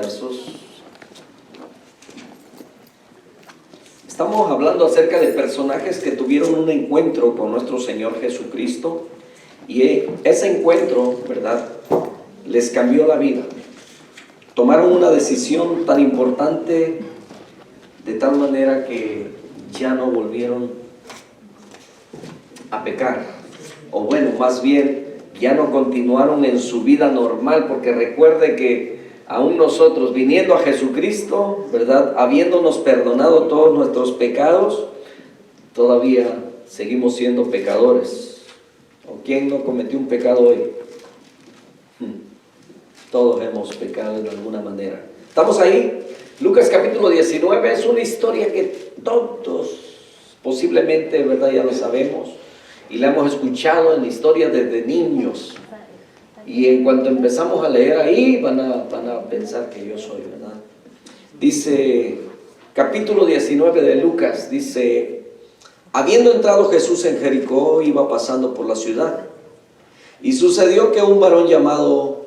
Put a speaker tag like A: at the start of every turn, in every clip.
A: versos. Estamos hablando acerca de personajes que tuvieron un encuentro con nuestro Señor Jesucristo y ese encuentro, ¿verdad?, les cambió la vida. Tomaron una decisión tan importante de tal manera que ya no volvieron a pecar, o bueno, más bien ya no continuaron en su vida normal, porque recuerde que aún nosotros, viniendo a Jesucristo, ¿verdad?, habiéndonos perdonado todos nuestros pecados, todavía seguimos siendo pecadores. ¿O quién no cometió un pecado hoy? Todos hemos pecado de alguna manera. ¿Estamos ahí? Lucas capítulo 19 es una historia que todos posiblemente, ¿verdad?, ya lo sabemos y la hemos escuchado en la historia desde niños. Y en cuanto empezamos a leer ahí, van a pensar que yo soy, ¿verdad? Dice, capítulo 19 de Lucas, dice: habiendo entrado Jesús en Jericó, iba pasando por la ciudad. Y sucedió que un varón llamado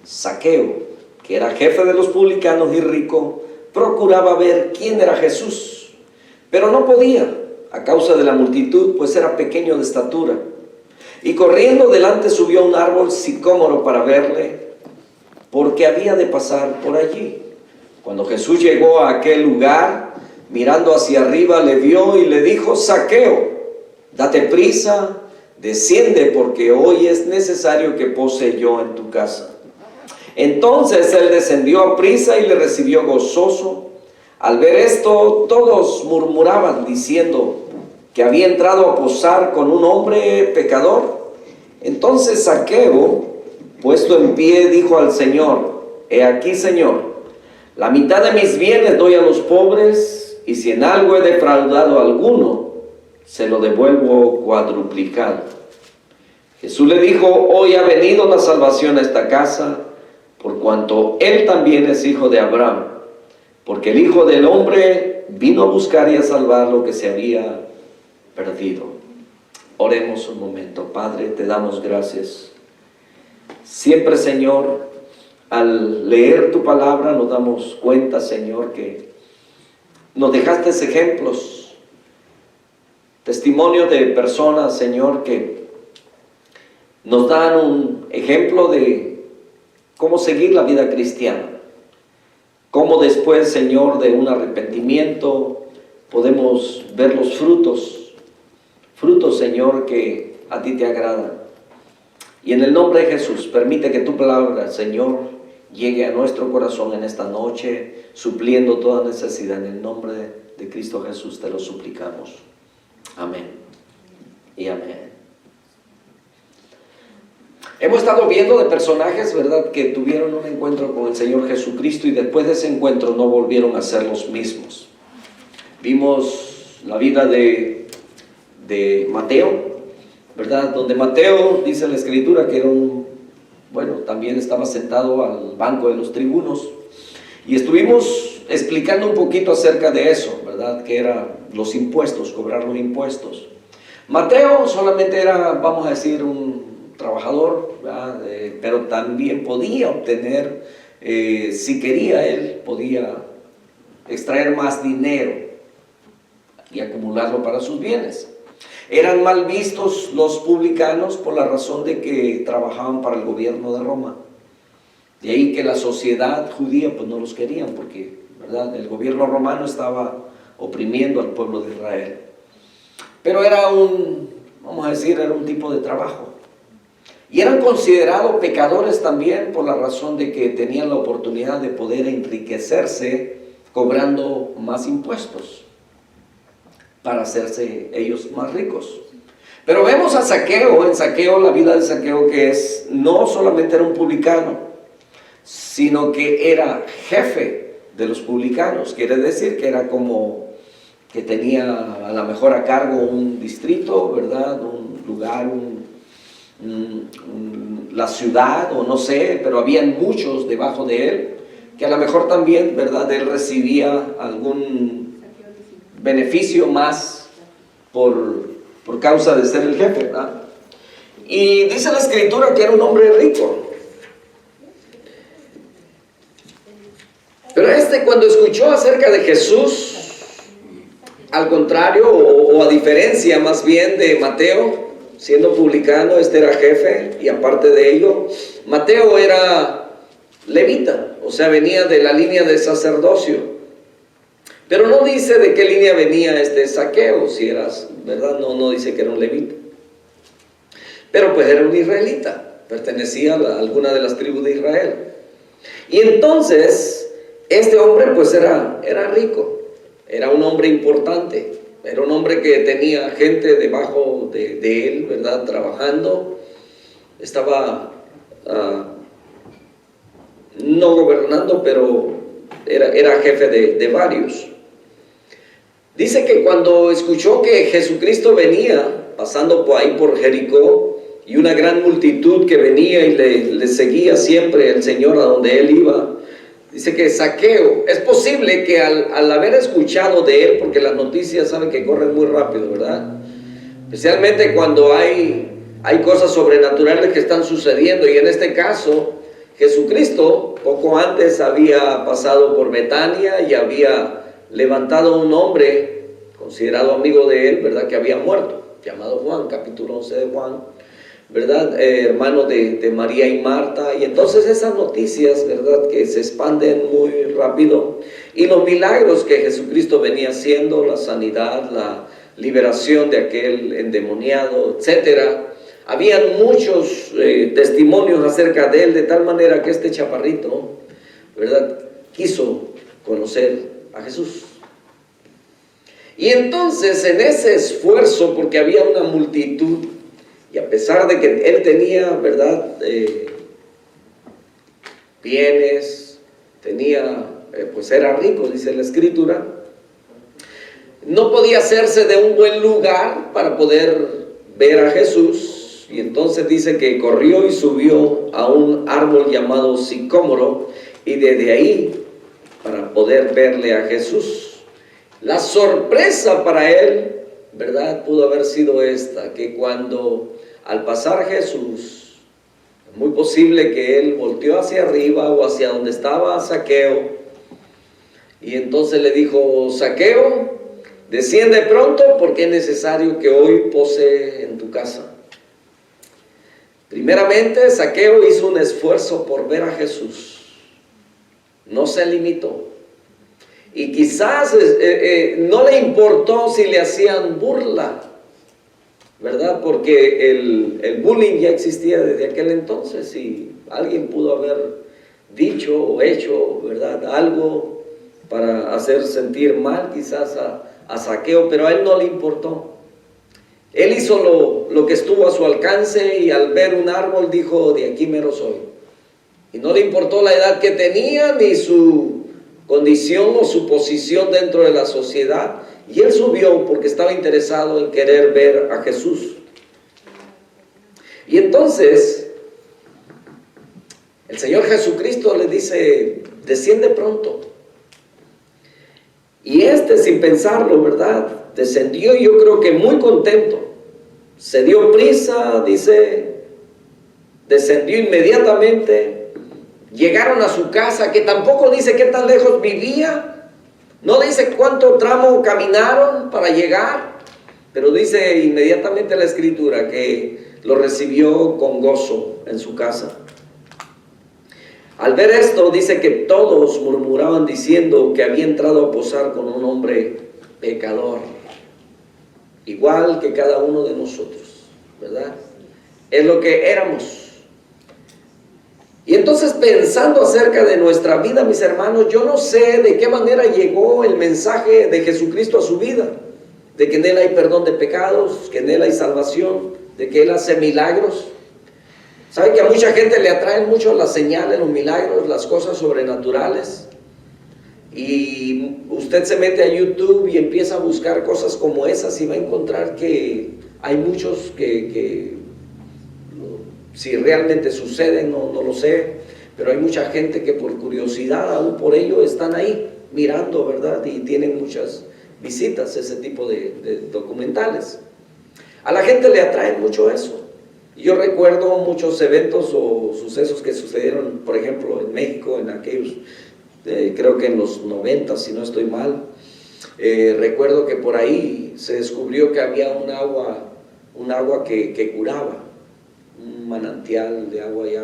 A: Zaqueo, que era jefe de los publicanos y rico, procuraba ver quién era Jesús, pero no podía, a causa de la multitud, pues era pequeño de estatura. Y corriendo delante subió a un árbol sicómoro para verle, porque había de pasar por allí. Cuando Jesús llegó a aquel lugar, mirando hacia arriba, le vio y le dijo: Zaqueo, date prisa, desciende, porque hoy es necesario que pose yo en tu casa. Entonces él descendió a prisa y le recibió gozoso. Al ver esto, todos murmuraban, diciendo que había entrado a posar con un hombre pecador. Entonces Zaqueo, puesto en pie, dijo al Señor: he aquí, Señor, la mitad de mis bienes doy a los pobres, y si en algo he defraudado a alguno, se lo devuelvo cuadruplicado. Jesús le dijo: hoy ha venido la salvación a esta casa, por cuanto él también es hijo de Abraham, porque el Hijo del Hombre vino a buscar y a salvar lo que se había perdido. Oremos un momento. Padre, te damos gracias. Siempre, Señor, al leer tu palabra nos damos cuenta, Señor, que nos dejaste ejemplos, testimonios de personas, Señor, que nos dan un ejemplo de cómo seguir la vida cristiana. Cómo después, Señor, de un arrepentimiento podemos ver los frutos, Señor, que a ti te agradan. Y en el nombre de Jesús, permite que tu palabra, Señor, llegue a nuestro corazón en esta noche, supliendo toda necesidad. En el nombre de Cristo Jesús te lo suplicamos. Amén y amén. Hemos estado viendo de personajes, ¿verdad?, que tuvieron un encuentro con el Señor Jesucristo y después de ese encuentro no volvieron a ser los mismos. Vimos la vida de Mateo, ¿verdad?, donde Mateo, dice la Escritura, que era también estaba sentado al banco de los tribunos. Y estuvimos explicando un poquito acerca de eso, ¿verdad?, que eran los impuestos, cobrar los impuestos. Mateo solamente era, vamos a decir, un trabajador, pero también podía obtener, si quería él, podía extraer más dinero y acumularlo para sus bienes. Eran mal vistos los publicanos por la razón de que trabajaban para el gobierno de Roma. De ahí que la sociedad judía pues no los querían, porque, ¿verdad?, el gobierno romano estaba oprimiendo al pueblo de Israel. Pero era era un tipo de trabajo. Y eran considerados pecadores también por la razón de que tenían la oportunidad de poder enriquecerse cobrando más impuestos para hacerse ellos más ricos. Pero vemos a Zaqueo, en Zaqueo, la vida de Zaqueo, que no solamente era un publicano, sino que era jefe de los publicanos. Quiere decir que era como que tenía a lo mejor a cargo un distrito, ¿verdad?, un lugar, la ciudad, o no sé, pero habían muchos debajo de él, que a lo mejor también, ¿verdad?, él recibía algún beneficio más por causa de ser el jefe, ¿verdad? Y dice la Escritura que era un hombre rico. Pero cuando escuchó acerca de Jesús, al contrario, o a diferencia más bien de Mateo, siendo publicano, era jefe, y aparte de ello, Mateo era levita, o sea, venía de la línea de sacerdocio. Pero no dice de qué línea venía Zaqueo, si eras, ¿verdad? No dice que era un levita. Pero pues era un israelita, pertenecía a alguna de las tribus de Israel. Y entonces, este hombre pues era rico. Era un hombre importante, era un hombre que tenía gente debajo de él, ¿verdad? Trabajando. Estaba no gobernando, pero era jefe de varios. Dice que cuando escuchó que Jesucristo venía, pasando por ahí por Jericó, y una gran multitud que venía y le seguía siempre el Señor a donde él iba, dice que Zaqueo, es posible que al haber escuchado de él, porque las noticias saben que corren muy rápido, ¿verdad? Especialmente cuando hay cosas sobrenaturales que están sucediendo, y en este caso, Jesucristo poco antes había pasado por Betania y había levantado a un hombre considerado amigo de él, ¿verdad? Que había muerto, llamado Juan, capítulo 11 de Juan, ¿verdad? Hermano de María y Marta. Y entonces esas noticias, ¿verdad? Que se expanden muy rápido, y los milagros que Jesucristo venía haciendo, la sanidad, la liberación de aquel endemoniado, etcétera. Habían muchos testimonios acerca de él, de tal manera que este chaparrito, ¿verdad? Quiso conocer a Jesús. Y entonces en ese esfuerzo, porque había una multitud, y a pesar de que él tenía, ¿verdad? Bienes, pues era rico, dice la Escritura, no podía hacerse de un buen lugar para poder ver a Jesús. Y entonces dice que corrió y subió a un árbol llamado sicómoro, y desde ahí para poder verle a Jesús. La sorpresa para él, ¿verdad? Pudo haber sido esta, que cuando al pasar Jesús, es muy posible que él volteó hacia arriba o hacia donde estaba Zaqueo, y entonces le dijo: Zaqueo, desciende pronto, porque es necesario que hoy pose en tu casa. Primeramente, Zaqueo hizo un esfuerzo por ver a Jesús, no se limitó, y quizás no le importó si le hacían burla, ¿verdad? Porque el bullying ya existía desde aquel entonces, y alguien pudo haber dicho o hecho, ¿verdad?, algo para hacer sentir mal quizás a Zaqueo, pero a él no le importó. Él hizo lo que estuvo a su alcance, y al ver un árbol dijo: de aquí mero soy. Y no le importó la edad que tenía, ni su condición o su posición dentro de la sociedad. Y él subió porque estaba interesado en querer ver a Jesús. Y entonces el Señor Jesucristo le dice: desciende pronto. Y sin pensarlo, ¿verdad?, descendió, y yo creo que muy contento. Se dio prisa, dice, descendió inmediatamente. Llegaron a su casa, que tampoco dice qué tan lejos vivía, no dice cuánto tramo caminaron para llegar, pero dice inmediatamente la Escritura que lo recibió con gozo en su casa. Al ver esto, dice que todos murmuraban diciendo que había entrado a posar con un hombre pecador, igual que cada uno de nosotros, ¿verdad? Es lo que éramos. Y entonces, pensando acerca de nuestra vida, mis hermanos, yo no sé de qué manera llegó el mensaje de Jesucristo a su vida, de que en Él hay perdón de pecados, que en Él hay salvación, de que Él hace milagros. ¿Sabe que a mucha gente le atraen mucho las señales, los milagros, las cosas sobrenaturales? Y usted se mete a YouTube y empieza a buscar cosas como esas, y va a encontrar que hay muchos que si realmente suceden, no lo sé, pero hay mucha gente que por curiosidad, aún por ello, están ahí mirando, ¿verdad? Y tienen muchas visitas, ese tipo de documentales. A la gente le atrae mucho eso. Yo recuerdo muchos eventos o sucesos que sucedieron, por ejemplo, en México, en aquellos creo que en los 90, si no estoy mal. Recuerdo que por ahí se descubrió que había un agua que curaba, un manantial de agua ya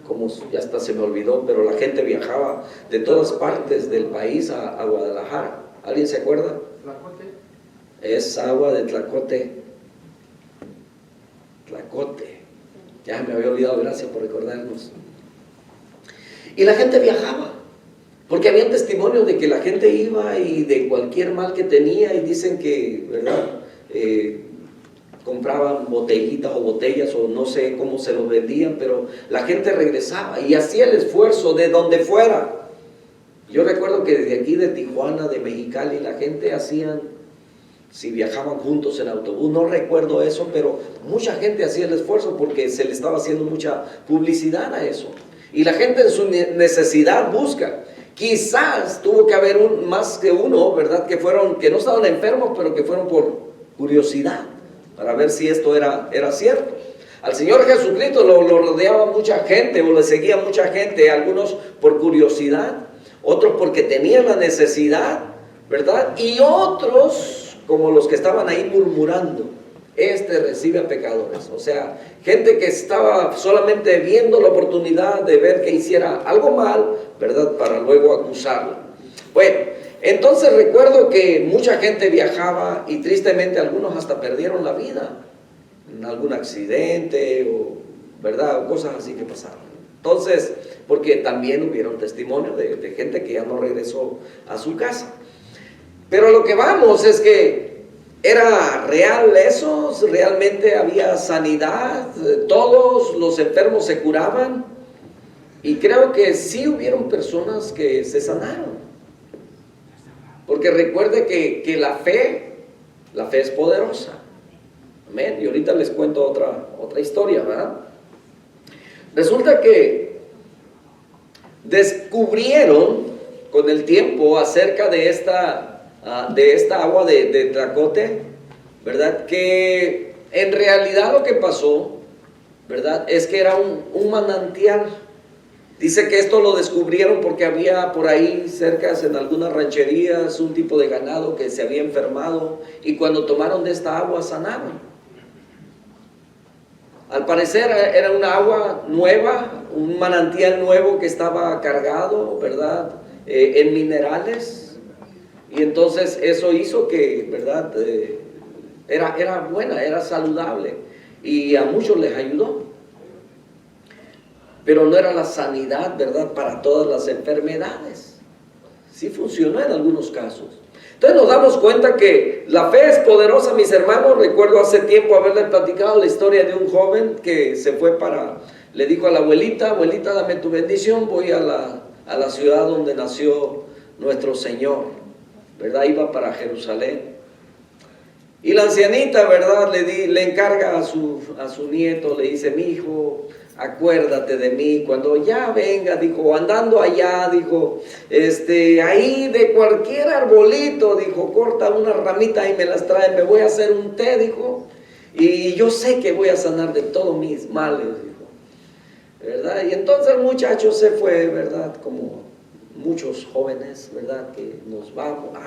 A: como ya hasta se me olvidó, pero la gente viajaba de todas partes del país a Guadalajara. ¿Alguien se acuerda?
B: Tlacote.
A: Es agua de Tlacote. Tlacote. Ya me había olvidado, gracias por recordarnos. Y la gente viajaba, porque había testimonios de que la gente iba y de cualquier mal que tenía, y dicen que, ¿verdad? Compraban botellitas o botellas, o no sé cómo se los vendían, pero la gente regresaba y hacía el esfuerzo de donde fuera. Yo recuerdo que desde aquí de Tijuana, de Mexicali, la gente hacían, si viajaban juntos en autobús, no recuerdo eso, pero mucha gente hacía el esfuerzo porque se le estaba haciendo mucha publicidad a eso. Y la gente en su necesidad busca. Quizás tuvo que haber más que uno, ¿verdad? Que no estaban enfermos, pero que fueron por curiosidad, para ver si esto era cierto. Al Señor Jesucristo lo rodeaba mucha gente, o le seguía mucha gente, algunos por curiosidad, otros porque tenían la necesidad, ¿verdad? Y otros, como los que estaban ahí murmurando, recibe a pecadores. O sea, gente que estaba solamente viendo la oportunidad de ver que hiciera algo mal, ¿verdad? Para luego acusarlo. Bueno, entonces recuerdo que mucha gente viajaba y tristemente algunos hasta perdieron la vida en algún accidente o, ¿verdad? O cosas así que pasaron. Entonces, porque también hubieron testimonio de gente que ya no regresó a su casa. Pero lo que vamos es que ¿era real eso? ¿Realmente había sanidad? ¿Todos los enfermos se curaban? Y creo que sí hubieron personas que se sanaron. Porque recuerde que la fe es poderosa. Amén. Y ahorita les cuento otra historia, ¿verdad? Resulta que descubrieron con el tiempo acerca de esta agua de Tlacote, ¿verdad? Que en realidad lo que pasó, ¿verdad? Es que era un manantial. Dice que esto lo descubrieron porque había por ahí cerca, en algunas rancherías, un tipo de ganado que se había enfermado, y cuando tomaron de esta agua sanaron. Al parecer era una agua nueva, un manantial nuevo que estaba cargado, ¿verdad? En minerales. Y entonces eso hizo que, ¿verdad? Era buena, era saludable, y a muchos les ayudó. Pero no era la sanidad, ¿verdad?, para todas las enfermedades. Sí funcionó en algunos casos. Entonces nos damos cuenta que la fe es poderosa, mis hermanos. Recuerdo hace tiempo haberles platicado la historia de un joven que se fue le dijo a la abuelita: abuelita, dame tu bendición, voy a la ciudad donde nació nuestro Señor, ¿verdad? Iba para Jerusalén. Y la ancianita, ¿verdad?, le encarga a su nieto, le dice: mi hijo, acuérdate de mí cuando ya venga, dijo, andando allá, dijo, ahí de cualquier arbolito, dijo, corta una ramita y me las trae, me voy a hacer un té, dijo, y yo sé que voy a sanar de todos mis males, dijo, ¿verdad? Y entonces el muchacho se fue, ¿verdad? Como muchos jóvenes, ¿verdad? Que nos vamos,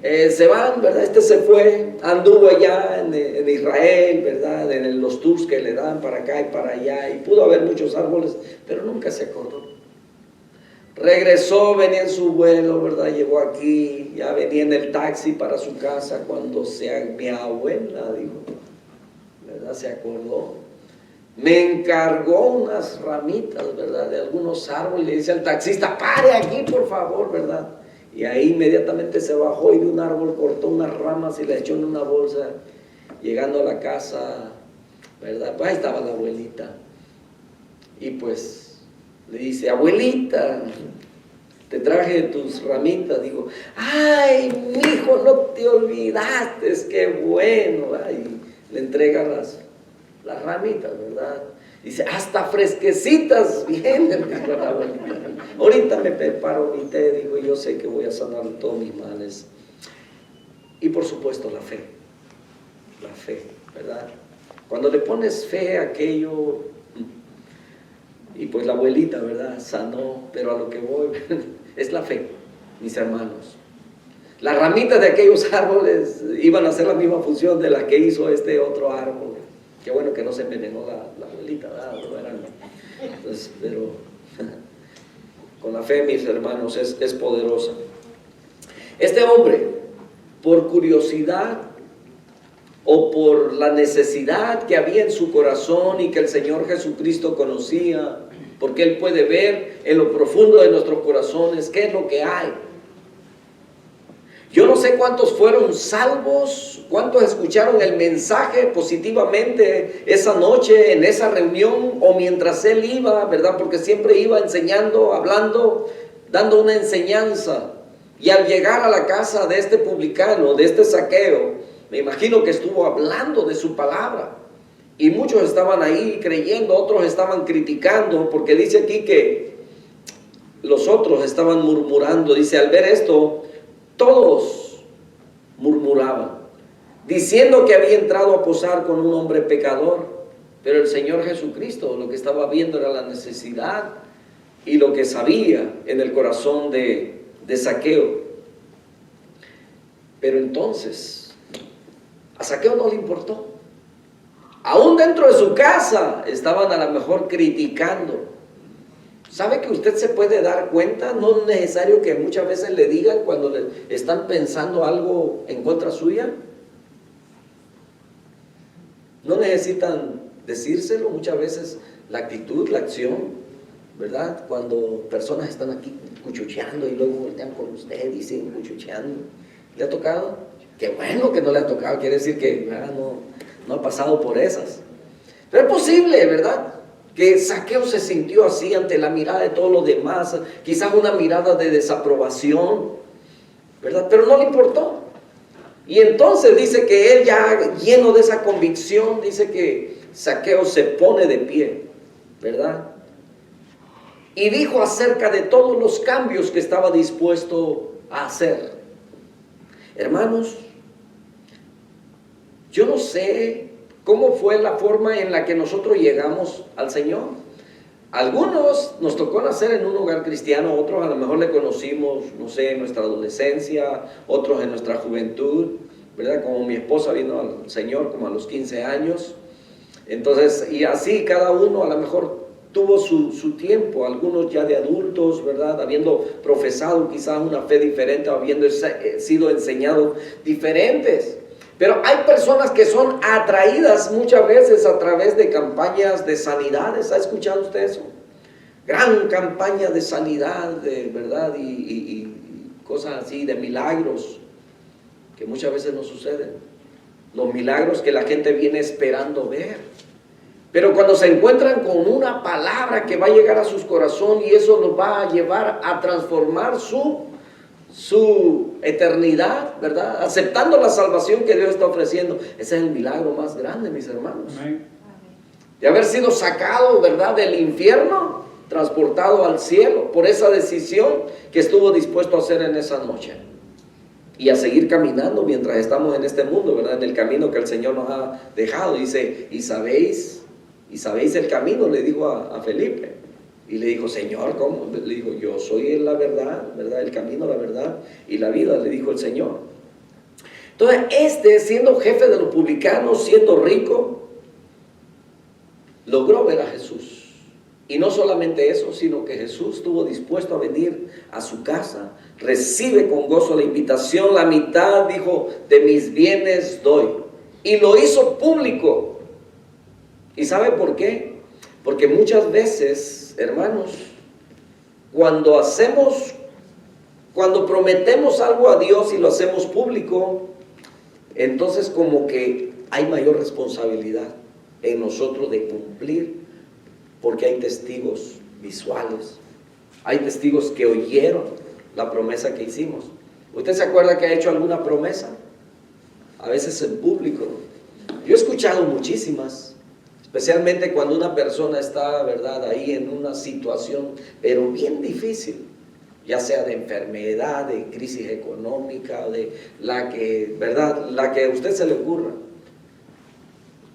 A: se van, ¿verdad? Se fue, anduvo allá en Israel, ¿verdad? En los tours que le dan para acá y para allá, y pudo haber muchos árboles, pero nunca se acordó. Regresó, venía en su vuelo, ¿verdad? Llegó aquí, ya venía en el taxi para su casa cuando mi abuela, dijo, ¿verdad? Se acordó. Me encargó unas ramitas, ¿verdad? De algunos árboles, le dice al taxista: pare aquí, por favor, ¿verdad? Y ahí inmediatamente se bajó y de un árbol cortó unas ramas y las echó en una bolsa. Llegando a la casa, ¿verdad? Pues ahí estaba la abuelita. Y pues le dice: abuelita, te traje tus ramitas. Digo: ay, mijo, no te olvidaste, qué bueno. Y le entrega las ramitas, ¿verdad? Dice: hasta fresquecitas vienen, dijo la abuelita. Ahorita me preparo mi té, digo, y yo sé que voy a sanar todos mis males. Y por supuesto la fe, ¿verdad? Cuando le pones fe a aquello, Y pues la abuelita, ¿verdad? Sanó, pero a lo que voy es la fe, mis hermanos. Las ramitas de aquellos árboles iban a hacer la misma función de la que hizo este otro árbol. Qué bueno que no se envenenó la abuelita, ¿verdad? Entonces, pero con la fe, mis hermanos, es poderosa. Este hombre, por curiosidad o por la necesidad que había en su corazón y que el Señor Jesucristo conocía, porque Él puede ver en lo profundo de nuestros corazones qué es lo que hay. Yo no sé cuántos fueron salvos, cuántos escucharon el mensaje positivamente esa noche en esa reunión o mientras él iba, ¿verdad? Porque siempre iba enseñando, hablando, dando una enseñanza. Y al llegar a la casa de este publicano, de este Zaqueo, me imagino que estuvo hablando de su palabra. Y muchos estaban ahí creyendo, otros estaban criticando, porque dice aquí que los otros estaban murmurando. Dice, al ver esto, todos murmuraban, diciendo que había entrado a posar con un hombre pecador. Pero el Señor Jesucristo lo que estaba viendo era la necesidad y lo que sabía en el corazón de Zaqueo. Pero entonces, a Zaqueo no le importó. Aún dentro de su casa estaban a lo mejor criticando. ¿Sabe que usted se puede dar cuenta? No es necesario que muchas veces le digan cuando le están pensando algo en contra suya. No necesitan decírselo, muchas veces la actitud, la acción, ¿verdad? Cuando personas están aquí cuchucheando y luego voltean con usted y siguen cuchucheando. ¿Le ha tocado? Qué bueno que no le ha tocado, quiere decir que no ha pasado por esas. Pero es posible, ¿verdad?, que Zaqueo se sintió así ante la mirada de todos los demás, quizás una mirada de desaprobación, ¿verdad? Pero no le importó. Y entonces dice que él, ya lleno de esa convicción, dice que Zaqueo se pone de pie, ¿verdad? Y dijo acerca de todos los cambios que estaba dispuesto a hacer. Hermanos, yo no sé cómo fue la forma en la que nosotros llegamos al Señor. Algunos nos tocó nacer en un hogar cristiano, otros a lo mejor le conocimos, no sé, en nuestra adolescencia, otros en nuestra juventud, ¿verdad? Como mi esposa vino al Señor como a los 15 años. Entonces, y así cada uno a lo mejor tuvo su tiempo, algunos ya de adultos, ¿verdad? Habiendo profesado quizás una fe diferente, habiendo sido enseñados diferentes. Pero hay personas que son atraídas muchas veces a través de campañas de sanidades. ¿Ha escuchado usted eso? Gran campaña de sanidad, ¿verdad? Y cosas así, de milagros, que muchas veces no suceden. Los milagros que la gente viene esperando ver. Pero cuando se encuentran con una palabra que va a llegar a sus corazones y eso los va a llevar a transformar su eternidad, ¿verdad? Aceptando la salvación que Dios está ofreciendo. Ese es el milagro más grande, mis hermanos. Amén. De haber sido sacado, ¿verdad?, del infierno, transportado al cielo por esa decisión que estuvo dispuesto a hacer en esa noche. Y a seguir caminando mientras estamos en este mundo, ¿verdad?, en el camino que el Señor nos ha dejado. Dice, ¿y sabéis el camino?, le dijo a Felipe. Y le dijo, Señor, ¿cómo? Le dijo, yo soy la verdad, ¿verdad? El camino, la verdad y la vida, le dijo el Señor. Entonces, siendo jefe de los publicanos, siendo rico, logró ver a Jesús. Y no solamente eso, sino que Jesús estuvo dispuesto a venir a su casa, recibe con gozo la invitación, la mitad, dijo, de mis bienes doy. Y lo hizo público. ¿Y sabe por qué? Porque muchas veces, hermanos, cuando prometemos algo a Dios y lo hacemos público, entonces como que hay mayor responsabilidad en nosotros de cumplir, porque hay testigos visuales, hay testigos que oyeron la promesa que hicimos. ¿Usted se acuerda que ha hecho alguna promesa? A veces en público. Yo he escuchado muchísimas. Especialmente cuando una persona está, ¿verdad?, ahí en una situación, pero bien difícil, ya sea de enfermedad, de crisis económica, de la que a usted se le ocurra.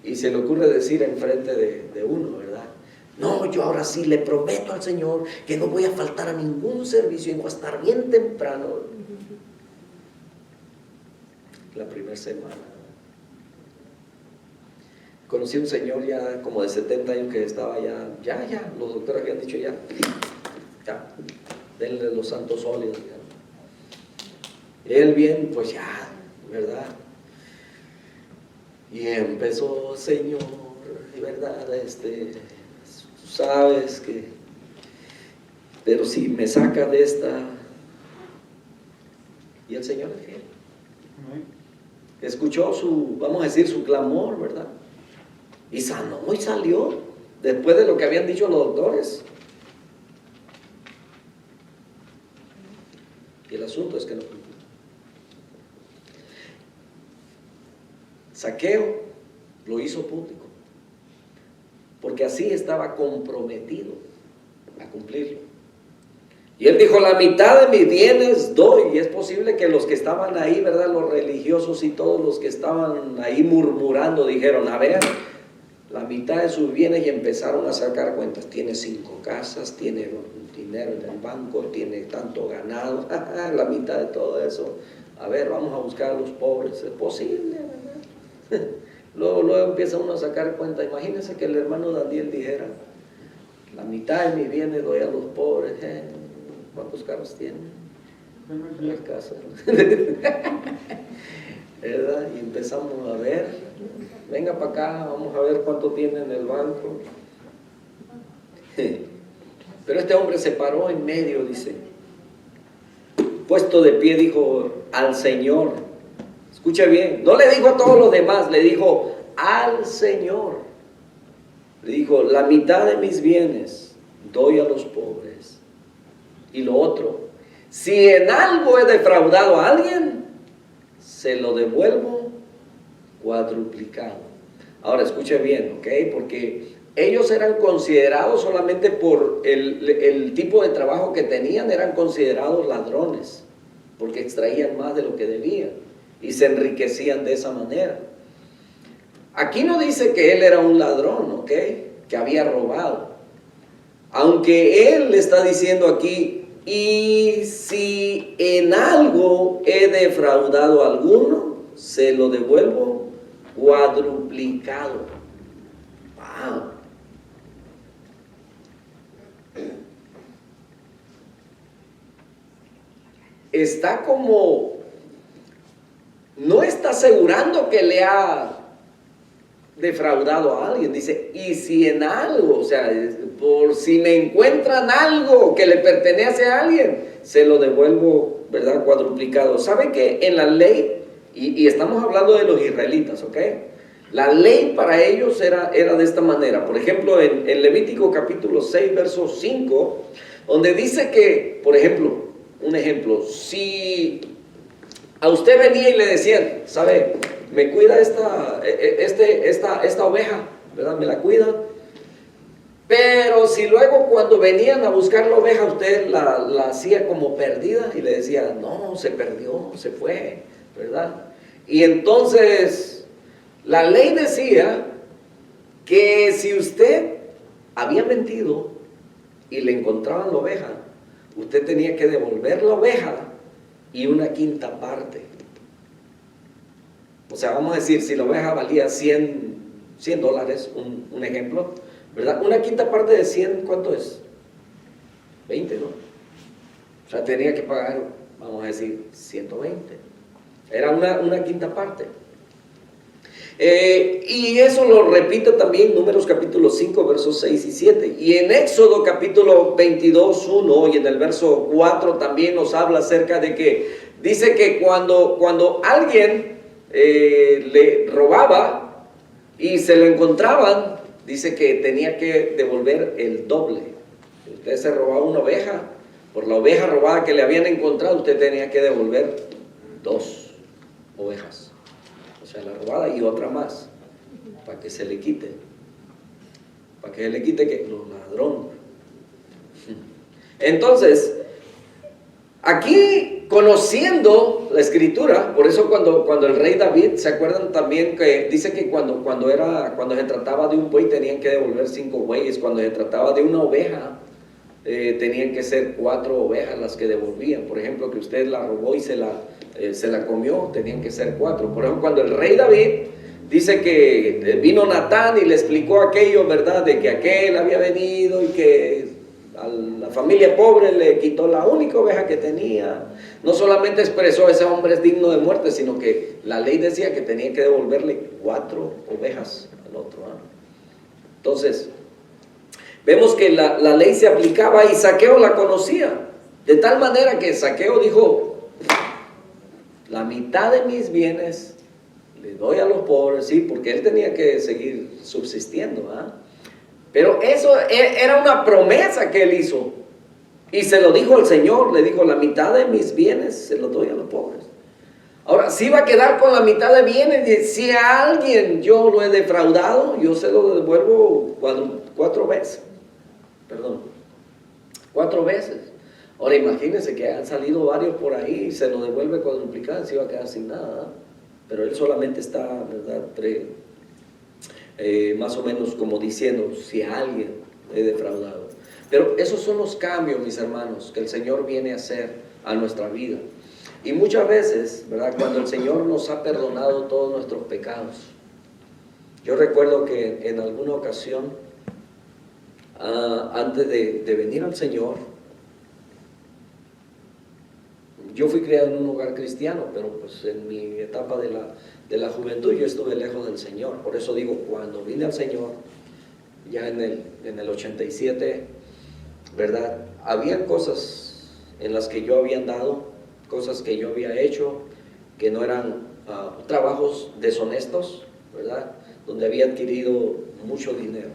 A: Y se le ocurre decir enfrente de uno, ¿verdad? No, yo ahora sí le prometo al Señor que no voy a faltar a ningún servicio y voy a estar bien temprano. La primera semana. Conocí a un señor ya como de 70 años que estaba ya, los doctores habían dicho ya, denle los santos óleos. Él bien, pues ya, ¿verdad? Y empezó, Señor, ¿verdad? Tú sabes que, pero si me saca de esta, y el Señor es fiel. Escuchó su, vamos a decir, su clamor, ¿verdad? Y sanó y salió, después de lo que habían dicho los doctores. Y el asunto es que no. Zaqueo lo hizo público, porque así estaba comprometido a cumplirlo. Y él dijo, la mitad de mis bienes doy. Y es posible que los que estaban ahí, ¿verdad? Los religiosos y todos los que estaban ahí murmurando, dijeron, a ver, la mitad de sus bienes, y empezaron a sacar cuentas. Tiene 5 casas, tiene dinero en el banco, tiene tanto ganado, la mitad de todo eso. A ver, vamos a buscar a los pobres. Es posible, ¿verdad? Luego empieza uno a sacar cuenta. Imagínense que el hermano Daniel dijera, la mitad de mis bienes doy a los pobres. ¿Cuántos carros tiene? Las casas. ¿Verdad? Y empezamos a ver, venga para acá, vamos a ver cuánto tiene en el banco. Pero este hombre se paró en medio, dice, puesto de pie, dijo al Señor. Escucha bien, no le dijo a todos los demás, le dijo al Señor. Le dijo, la mitad de mis bienes doy a los pobres. Y lo otro, si en algo he defraudado a alguien, se lo devuelvo cuadruplicado. Ahora escuche bien, ¿ok? Porque ellos eran considerados solamente por el tipo de trabajo que tenían, eran considerados ladrones, porque extraían más de lo que debían y se enriquecían de esa manera. Aquí no dice que él era un ladrón, ¿ok? Que había robado. Aunque él le está diciendo aquí, y si en algo he defraudado a alguno, se lo devuelvo cuadruplicado. Wow. Está como, no está asegurando que le ha defraudado a alguien, dice, y si en algo, o sea, por si me encuentran algo que le pertenece a alguien, se lo devuelvo, ¿verdad? Cuadruplicado. ¿Saben que en la ley, y estamos hablando de los israelitas, ¿ok? La ley para ellos era de esta manera. Por ejemplo, en Levítico capítulo 6, verso 5, donde dice que, por ejemplo, un ejemplo, si a usted venía y le decían, ¿sabe? Me cuida esta oveja, ¿verdad? Me la cuida. Pero si luego cuando venían a buscar la oveja, usted la hacía como perdida y le decía, no, se perdió, se fue, ¿verdad? Y entonces la ley decía que si usted había mentido y le encontraban la oveja, usted tenía que devolver la oveja y una quinta parte. O sea, vamos a decir, si la oveja valía $100, un ejemplo, ¿verdad? Una quinta parte de 100, ¿cuánto es? 20, ¿no? O sea, tenía que pagar, vamos a decir, 120. Era una quinta parte. Y eso lo repite también Números capítulo 5, versos 6 y 7. Y en Éxodo capítulo 22, 1, y en el verso 4 también nos habla acerca de que, dice que cuando alguien le robaba y se lo encontraban, dice que tenía que devolver el doble. Si usted se robaba una oveja, por la oveja robada que le habían encontrado, usted tenía que devolver 2 ovejas. O sea, la robada y otra más, para que se le quite. Para que se le quite que los ladrones. Entonces, aquí conociendo la escritura, por eso cuando el rey David, ¿se acuerdan también que dice que cuando se trataba de un buey tenían que devolver 5 bueyes, cuando se trataba de una oveja tenían que ser 4 ovejas las que devolvían? Por ejemplo, que usted la robó y se la comió, tenían que ser 4. Por ejemplo, cuando el rey David dice que vino Natán y le explicó aquello, ¿verdad? De que aquel había venido y que a la familia pobre le quitó la única oveja que tenía. No solamente expresó ese hombre es digno de muerte, sino que la ley decía que tenía que devolverle 4 ovejas al otro. Entonces, vemos que la ley se aplicaba y Zaqueo la conocía. De tal manera que Zaqueo dijo, la mitad de mis bienes le doy a los pobres, sí, porque él tenía que seguir subsistiendo, pero eso era una promesa que él hizo, y se lo dijo al Señor, le dijo, la mitad de mis bienes se los doy a los pobres. Ahora, si va a quedar con la mitad de bienes, si a alguien yo lo he defraudado, yo se lo devuelvo 4 veces, 4 veces. Ahora imagínense que han salido varios por ahí y se lo devuelve cuadruplicado, se va a quedar sin nada, pero él solamente está, ¿verdad?, más o menos como diciendo, si a alguien he defraudado. Pero esos son los cambios, mis hermanos, que el Señor viene a hacer a nuestra vida. Y muchas veces, ¿verdad?, cuando el Señor nos ha perdonado todos nuestros pecados. Yo recuerdo que en alguna ocasión, antes de venir al Señor, yo fui criado en un hogar cristiano, pero pues en mi etapa de la juventud yo estuve lejos del Señor. Por eso digo, cuando vine al Señor, ya en el 87, ¿verdad?, había cosas en las que yo había andado, cosas que yo había hecho, que no eran trabajos deshonestos, ¿verdad?, donde había adquirido mucho dinero.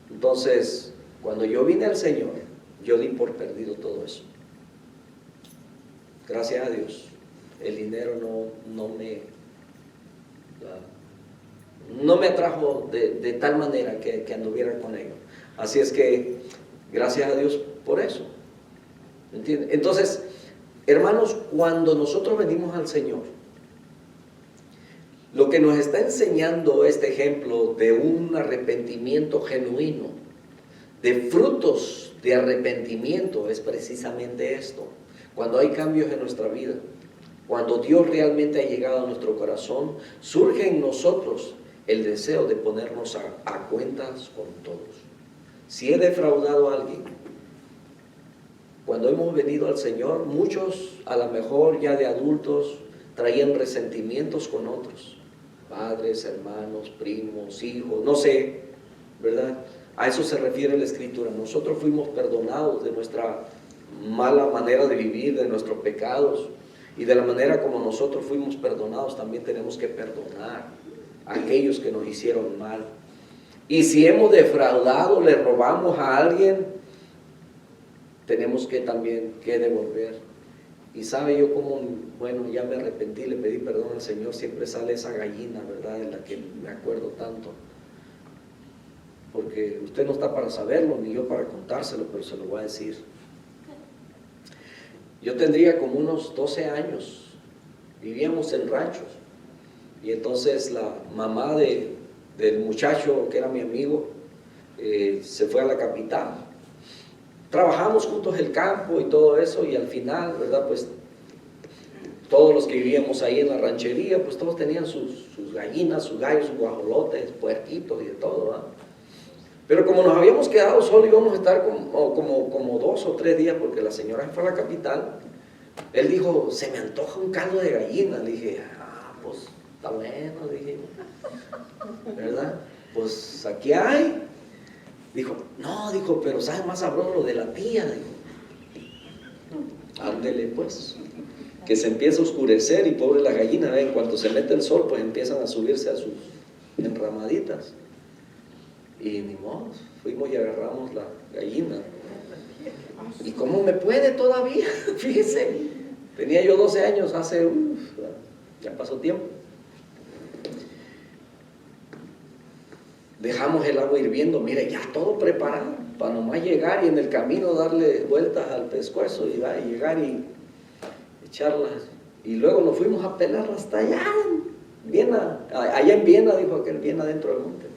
A: Entonces, cuando yo vine al Señor, yo di por perdido todo eso. Gracias a Dios, el dinero no me atrajo de tal manera que anduviera con ello. Así es que, gracias a Dios por eso. ¿Entienden? Entonces, hermanos, cuando nosotros venimos al Señor, lo que nos está enseñando este ejemplo de un arrepentimiento genuino, de frutos de arrepentimiento, es precisamente esto. Cuando hay cambios en nuestra vida, cuando Dios realmente ha llegado a nuestro corazón, surge en nosotros el deseo de ponernos a cuentas con todos. Si he defraudado a alguien, cuando hemos venido al Señor, muchos a lo mejor ya de adultos traían resentimientos con otros, padres, hermanos, primos, hijos, no sé, ¿verdad? A eso se refiere la Escritura. Nosotros fuimos perdonados de nuestra mala manera de vivir, de nuestros pecados, y de la manera como nosotros fuimos perdonados, también tenemos que perdonar a aquellos que nos hicieron mal. Y si hemos defraudado, le robamos a alguien, tenemos que también que devolver. Y sabe, yo como, bueno, ya me arrepentí, le pedí perdón al Señor, siempre sale esa gallina, ¿verdad?, de la que me acuerdo tanto. Porque usted no está para saberlo, ni yo para contárselo, pero se lo voy a decir. Yo tendría como unos 12 años, vivíamos en ranchos, y entonces la mamá del muchacho que era mi amigo se fue a la capital. Trabajamos juntos el campo y todo eso, y al final, ¿verdad?, pues todos los que vivíamos ahí en la ranchería, pues todos tenían sus gallinas, sus gallos, sus guajolotes, puerquitos y de todo, ¿verdad? Pero como nos habíamos quedado solos, íbamos a estar como 2 o 3 días, porque la señora fue a la capital. Él dijo, se me antoja un caldo de gallina. Le dije, pues está bueno, dije, ¿verdad? Pues aquí hay. Dijo, no, dijo, pero sabe más sabroso lo de la tía. Dijo, ándele pues, que se empieza a oscurecer y pobre la gallina, en cuanto se mete el sol, pues empiezan a subirse a sus enramaditas. Y ni modo, fuimos y agarramos la gallina. ¿Y cómo me puede todavía? Fíjese, tenía yo 12 años, ya pasó tiempo. Dejamos el agua hirviendo, mire, ya todo preparado, para nomás llegar y en el camino darle vueltas al pescuezo y llegar y echarlas. Y luego nos fuimos a pelar hasta allá, en Viena, allá en Viena, dijo aquel, Viena dentro del monte.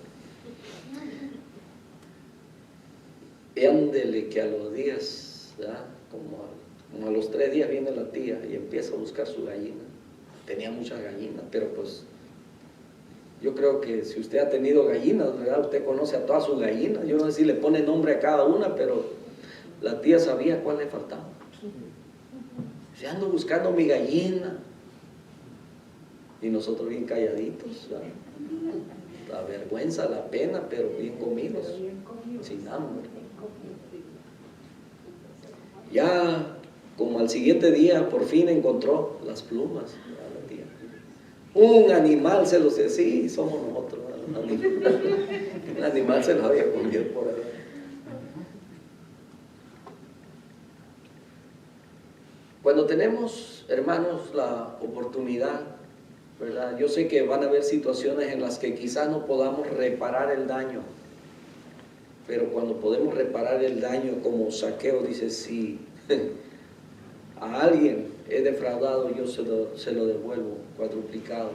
A: Y ándele que a los días, ¿verdad? Como a los 3 días viene la tía y empieza a buscar su gallina. Tenía muchas gallinas, pero pues yo creo que si usted ha tenido gallinas, ¿verdad? Usted conoce a todas sus gallinas. Yo no sé si le pone nombre a cada una, pero la tía sabía cuál le faltaba. Si ando buscando mi gallina. Y nosotros bien calladitos, ¿verdad? La vergüenza, la pena, pero bien comidos, sin hambre. Ya como al siguiente día por fin encontró las plumas, ¿verdad? La tía. Un animal se los decía, sí, somos nosotros, un animal se los había comido por ahí. Cuando tenemos, hermanos, la oportunidad, ¿verdad? Yo sé que van a haber situaciones en las que quizás no podamos reparar el daño, pero cuando podemos reparar el daño, como Zaqueo dice, si a alguien he defraudado, yo se lo devuelvo cuadruplicado.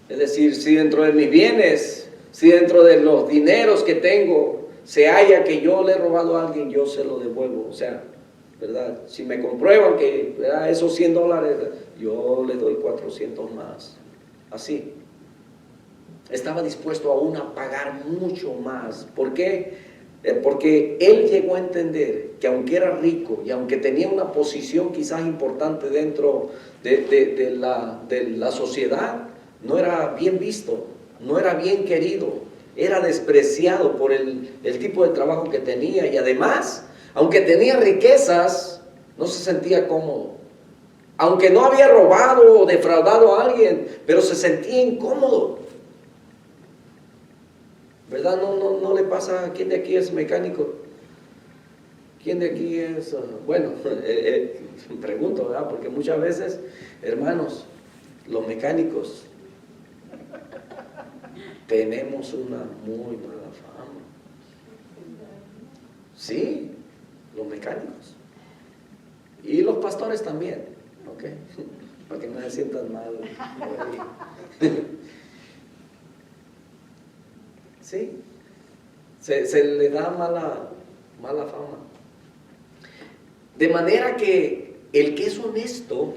A: Es decir, si dentro de mis bienes, si dentro de los dineros que tengo, se halla que yo le he robado a alguien, yo se lo devuelvo. O sea, ¿verdad? Si me comprueban que, ¿verdad?, esos $100, yo le doy 400 más. Así. Estaba dispuesto aún a pagar mucho más. ¿Por qué? Porque él llegó a entender que aunque era rico y aunque tenía una posición quizás importante dentro de la sociedad, no era bien visto, no era bien querido, era despreciado por el tipo de trabajo que tenía, y además, aunque tenía riquezas, no se sentía cómodo. Aunque no había robado o defraudado a alguien, pero se sentía incómodo. ¿Verdad? No le pasa a quién de aquí es mecánico. ¿Quién de aquí es? Bueno, pregunto, ¿verdad? Porque muchas veces, hermanos, los mecánicos tenemos una muy mala fama. Sí, los mecánicos. Y los pastores también, ¿ok? Para que no se sientan mal. Sí, se le da mala fama. De manera que el que es honesto,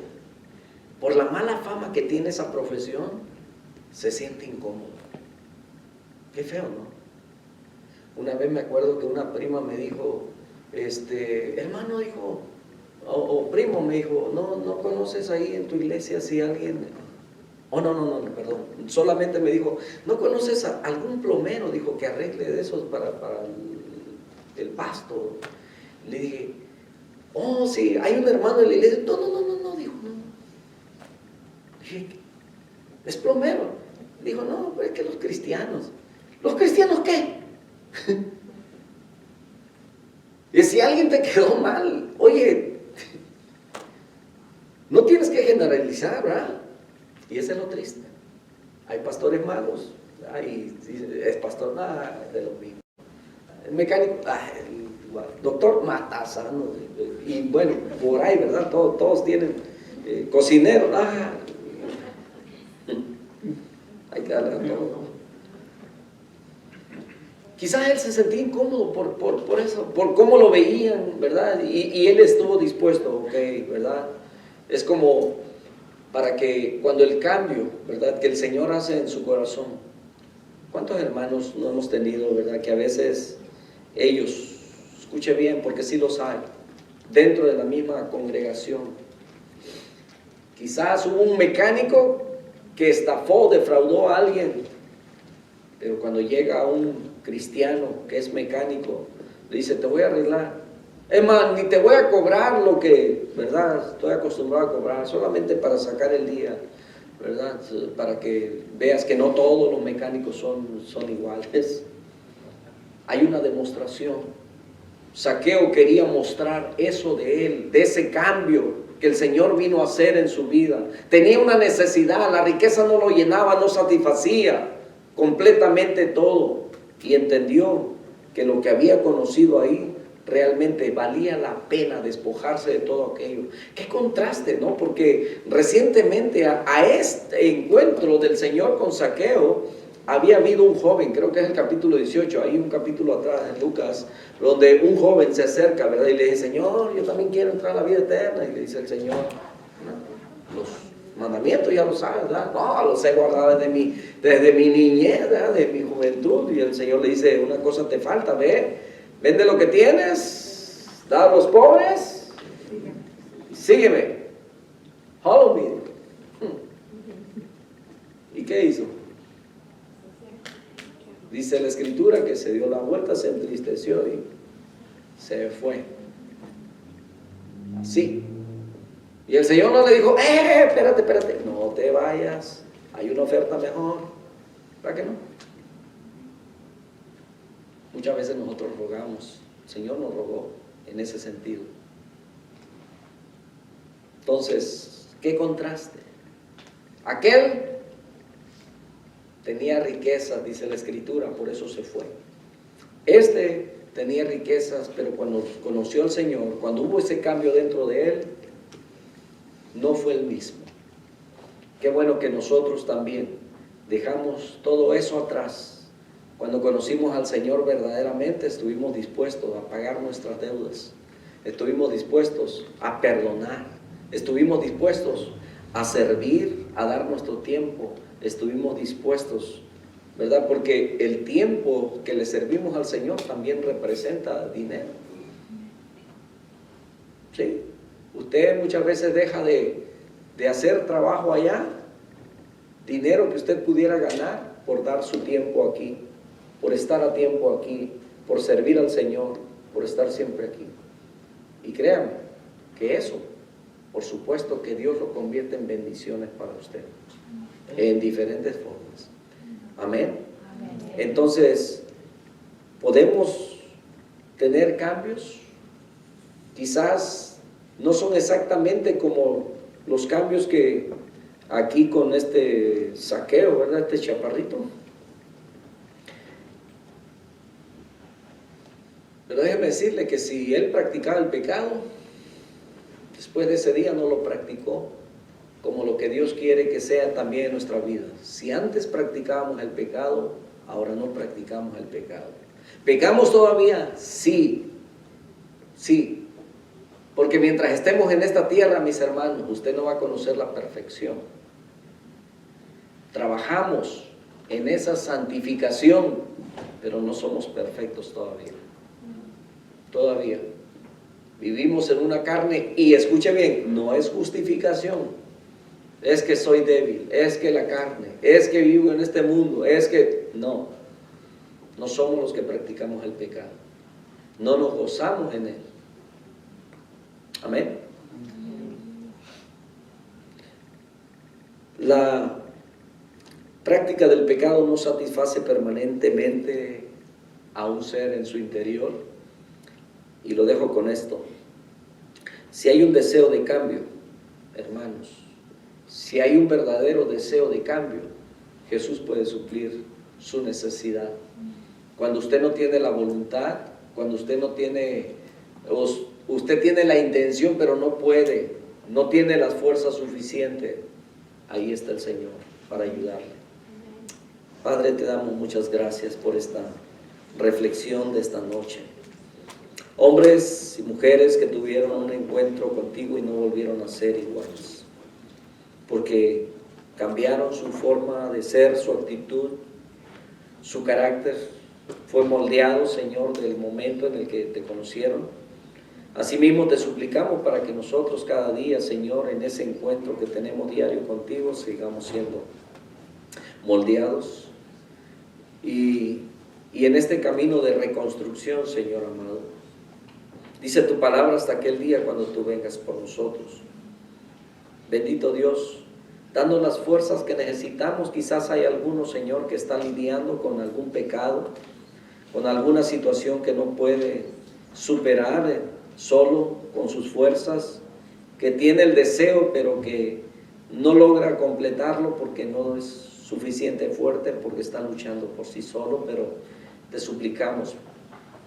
A: por la mala fama que tiene esa profesión, se siente incómodo. Qué feo, ¿no? Una vez me acuerdo que una prima me dijo, hermano, dijo, o primo me dijo, ¿no conoces ahí en tu iglesia si alguien... Oh, no, perdón. Solamente me dijo, ¿no conoces a algún plomero? Dijo, que arregle de esos para el pasto. Le dije, oh, sí, hay un hermano en la iglesia. No, dijo, no. Dije, ¿es plomero? Dijo, no, pues es que los cristianos. ¿Los cristianos qué? Y si alguien te quedó mal, oye, no tienes que generalizar, ¿verdad? Y eso es lo triste. Hay pastores malos, es pastor, de lo mismo. El mecánico, igual. Doctor, mata sano. Y bueno, por ahí, ¿verdad? Todos tienen cocinero, hay que darle a todo. Quizás él se sentía incómodo por eso, por cómo lo veían, ¿verdad? Y él estuvo dispuesto, ok, ¿verdad? Es como para que cuando el cambio, ¿verdad?, que el Señor hace en su corazón. ¿Cuántos hermanos no hemos tenido, verdad, que a veces ellos, escuche bien, porque sí los hay, dentro de la misma congregación, quizás hubo un mecánico que estafó, defraudó a alguien, pero cuando llega un cristiano que es mecánico, le dice, te voy a arreglar. Es más, ni te voy a cobrar lo que, ¿verdad?, estoy acostumbrado a cobrar, solamente para sacar el día, ¿verdad?, para que veas que no todos los mecánicos son iguales. Hay una demostración. Zaqueo quería mostrar eso de él, de ese cambio que el Señor vino a hacer en su vida. Tenía una necesidad, la riqueza no lo llenaba, no satisfacía completamente todo, y entendió que lo que había conocido ahí realmente valía la pena despojarse de todo aquello. Qué contraste, ¿no? Porque recientemente a este encuentro del Señor con Zaqueo había habido un joven, creo que es el capítulo 18, hay un capítulo atrás en Lucas, donde un joven se acerca, ¿verdad? Y le dice, Señor, yo también quiero entrar a la vida eterna. Y le dice el Señor, los mandamientos ya lo sabes, ¿verdad? No, los he guardado desde mi niñez, ¿verdad? De mi juventud. Y el Señor le dice, una cosa te falta, ve, vende lo que tienes, da a los pobres, sígueme, follow me. ¿Y qué hizo? Dice la Escritura que se dio la vuelta, se entristeció y se fue. Así. Y el Señor no le dijo, espérate, no te vayas, hay una oferta mejor. ¿Para qué no? Muchas veces nosotros rogamos, el Señor nos rogó en ese sentido. Entonces, ¿qué contraste? Aquel tenía riquezas, dice la Escritura, por eso se fue. Este tenía riquezas, pero cuando conoció al Señor, cuando hubo ese cambio dentro de él, no fue el mismo. Qué bueno que nosotros también dejamos todo eso atrás. Cuando conocimos al Señor verdaderamente, estuvimos dispuestos a pagar nuestras deudas, estuvimos dispuestos a perdonar, estuvimos dispuestos a servir, a dar nuestro tiempo, estuvimos dispuestos, ¿verdad? Porque el tiempo que le servimos al Señor también representa dinero. ¿Sí? Usted muchas veces deja de hacer trabajo allá, dinero que usted pudiera ganar por dar su tiempo aquí, por estar a tiempo aquí, por servir al Señor, por estar siempre aquí. Y créame que eso, por supuesto que Dios lo convierte en bendiciones para usted, en diferentes formas. Amén. Entonces, ¿podemos tener cambios? Quizás no son exactamente como los cambios que aquí con este Zaqueo, ¿verdad? Este chaparrito. Pero déjeme decirle que si él practicaba el pecado, después de ese día no lo practicó como lo que Dios quiere que sea también en nuestra vida. Si antes practicábamos el pecado, ahora no practicamos el pecado. ¿Pecamos todavía? Sí, sí. Porque mientras estemos en esta tierra, mis hermanos, usted no va a conocer la perfección. Trabajamos en esa santificación, pero no somos perfectos todavía. Todavía. Vivimos en una carne y escuche bien, no es justificación. Es que soy débil, es que la carne, es que vivo en este mundo, es que... No somos los que practicamos el pecado. No nos gozamos en él. Amén. La práctica del pecado no satisface permanentemente a un ser en su interior. Y lo dejo con esto. Si hay un deseo de cambio, hermanos, si hay un verdadero deseo de cambio, Jesús puede suplir su necesidad. Cuando usted no tiene la voluntad, cuando usted no tiene... Usted tiene la intención, pero no puede, no tiene las fuerzas suficientes. Ahí está el Señor para ayudarle. Padre, te damos muchas gracias por esta reflexión de esta noche. Hombres y mujeres que tuvieron un encuentro contigo y no volvieron a ser iguales, porque cambiaron su forma de ser, su actitud, su carácter. Fue moldeado, Señor, del momento en el que te conocieron. Asimismo te suplicamos para que nosotros cada día, Señor, en ese encuentro que tenemos diario contigo, sigamos siendo moldeados y en este camino de reconstrucción, Señor amado. Dice tu palabra hasta aquel día cuando tú vengas por nosotros. Bendito Dios, dando las fuerzas que necesitamos. Quizás hay alguno, Señor, que está lidiando con algún pecado, con alguna situación que no puede superar solo con sus fuerzas, que tiene el deseo pero que no logra completarlo porque no es suficiente fuerte, porque está luchando por sí solo. Pero te suplicamos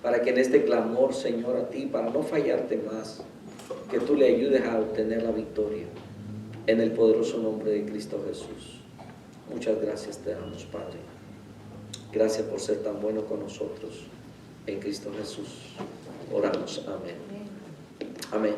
A: para que en este clamor, Señor, a ti, para no fallarte más, que tú le ayudes a obtener la victoria en el poderoso nombre de Cristo Jesús. Muchas gracias te damos, Padre. Gracias por ser tan bueno con nosotros. En Cristo Jesús oramos. Amén. Amén.